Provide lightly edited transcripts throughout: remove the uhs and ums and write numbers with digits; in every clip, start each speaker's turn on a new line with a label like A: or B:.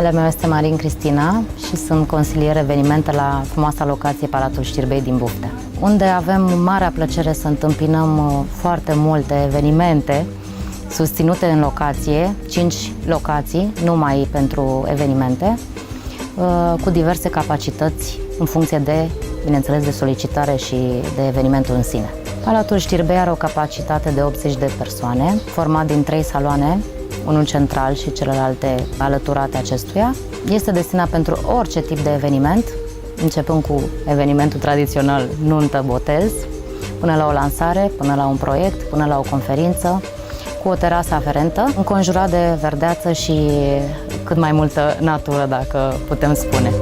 A: Numele meu este Marin Cristina și sunt consilier evenimente la frumoasa locație Palatul Știrbei din Buftea, unde avem marea plăcere să întâmpinăm foarte multe evenimente susținute în locație, 5 locații numai pentru evenimente, cu diverse capacități în funcție de, bineînțeles, de solicitare și de evenimentul în sine. Palatul Știrbei are o capacitate de 80 de persoane, format din 3 saloane, unul central și celelalte alăturate acestuia. Este destinat pentru orice tip de eveniment, începând cu evenimentul tradițional nuntă, botez, până la o lansare, până la un proiect, până la o conferință, cu o terasă aferentă, înconjurat de verdeață și cât mai multă natură, dacă putem spune.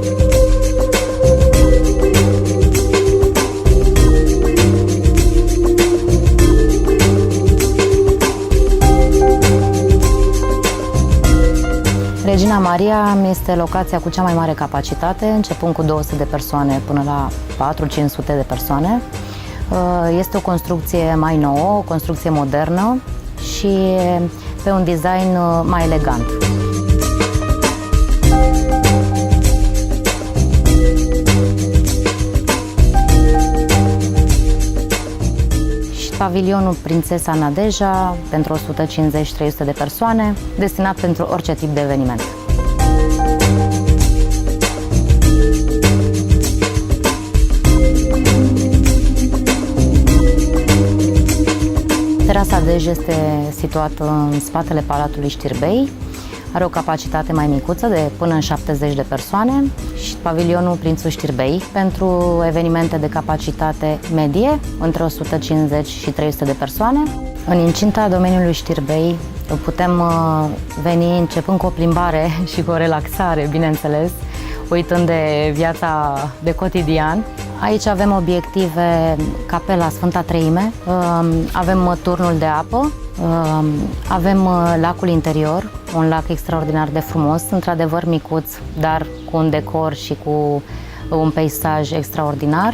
A: Regina Maria este locația cu cea mai mare capacitate, începând cu 200 de persoane până la 400-500 de persoane. Este o construcție mai nouă, o construcție modernă și pe un design mai elegant. Și pavilionul Prințesa Nadeja pentru 150-300 de persoane, destinat pentru orice tip de eveniment. Terasa Dej este situată în spatele Palatului Știrbei, are o capacitate mai micuță de până în 70 de persoane și pavilionul Prințul Știrbei pentru evenimente de capacitate medie, între 150 și 300 de persoane. În incinta domeniului Știrbei putem veni începând cu o plimbare și cu o relaxare, bineînțeles, uitând de viața de cotidian. Aici avem obiective Capela Sfânta Treime, avem turnul de apă, avem lacul interior, un lac extraordinar de frumos, într-adevăr micuț, dar cu un decor și cu un peisaj extraordinar.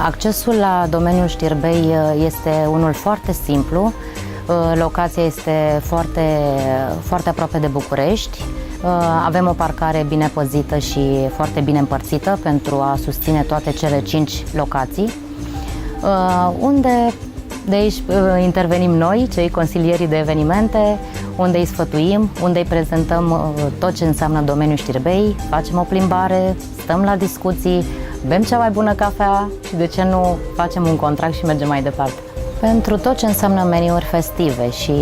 A: Accesul la domeniul Știrbei este unul foarte simplu. Locația este foarte aproape de București. Avem o parcare bine păzită și foarte bine împărțită pentru a susține toate cele 5 locații, unde de aici intervenim noi, cei consilierii de evenimente, unde îi sfătuim, unde îi prezentăm tot ce înseamnă domeniul Știrbei, facem o plimbare, stăm la discuții, bem cea mai bună cafea și de ce nu facem un contract și mergem mai departe. Pentru tot ce înseamnă meniuri festive și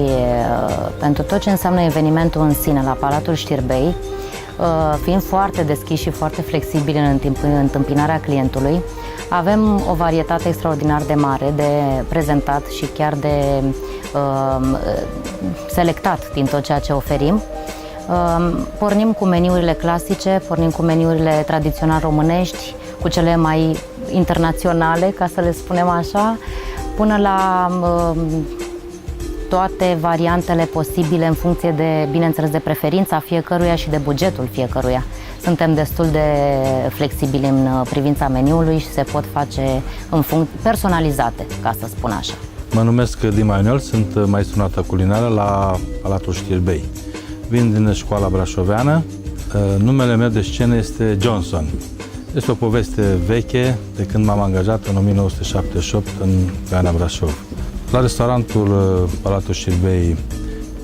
A: pentru tot ce înseamnă evenimentul în sine la Palatul Știrbei, fiind foarte deschiși și foarte flexibili în întâmpinarea clientului, avem o varietate extraordinar de mare de prezentat și chiar de selectat din tot ceea ce oferim. Pornim cu meniurile clasice, pornim cu meniurile tradițional românești, cu cele mai internaționale, ca să le spunem așa, până la toate variantele posibile în funcție de, bineînțeles, de preferința fiecăruia și de bugetul fiecăruia. Suntem destul de flexibili în privința meniului și se pot face personalizate, ca să spun așa.
B: Mă numesc Dima Ionel, sunt maestru în artă culinară la Palatul Știrbei. Vin din școala brașoveană. Numele meu de scenă este Johnson. Este o poveste veche de când m-am angajat în 1978 în Gana Brașov. La restaurantul Palatul Știrbei,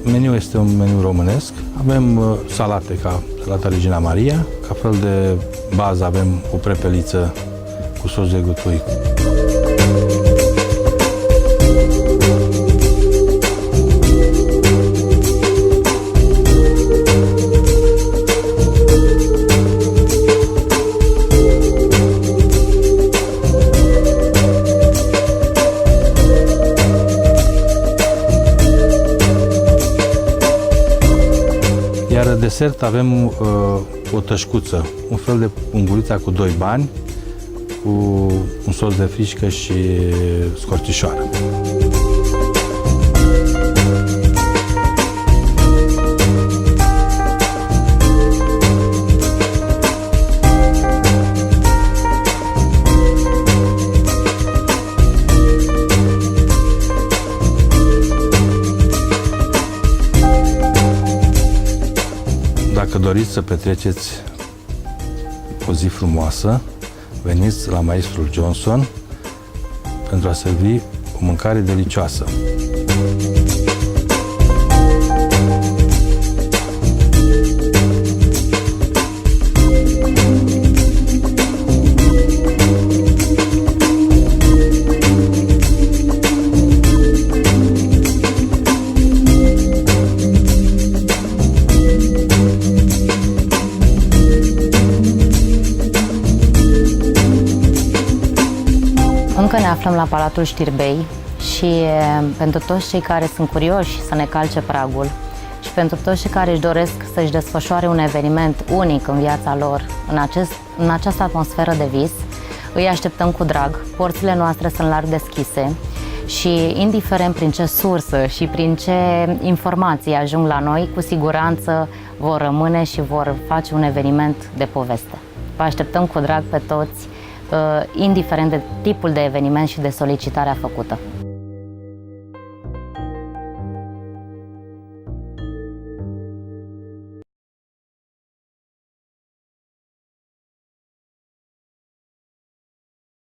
B: meniul este un meniu românesc. Avem salate ca salata Regina Maria. Ca fel de bază avem o prepeliță cu sos de gutui. Iar desert avem o tășcuță, un fel de ungurița cu 2 bani, cu un sos de frișcă și scorțișoară. doriți să petreceți o zi frumoasă, veniți la maestrul Johnson pentru a servi o mâncare delicioasă.
A: Încă ne aflăm la Palatul Știrbei și pentru toți cei care sunt curioși să ne calce pragul și pentru toți cei care își doresc să-și desfășoare un eveniment unic în viața lor, în această atmosferă de vis, îi așteptăm cu drag. Porțile noastre sunt larg deschise și indiferent prin ce sursă și prin ce informații ajung la noi, cu siguranță vor rămâne și vor face un eveniment de poveste. Vă așteptăm cu drag pe toți, indiferent de tipul de eveniment și de solicitarea făcută.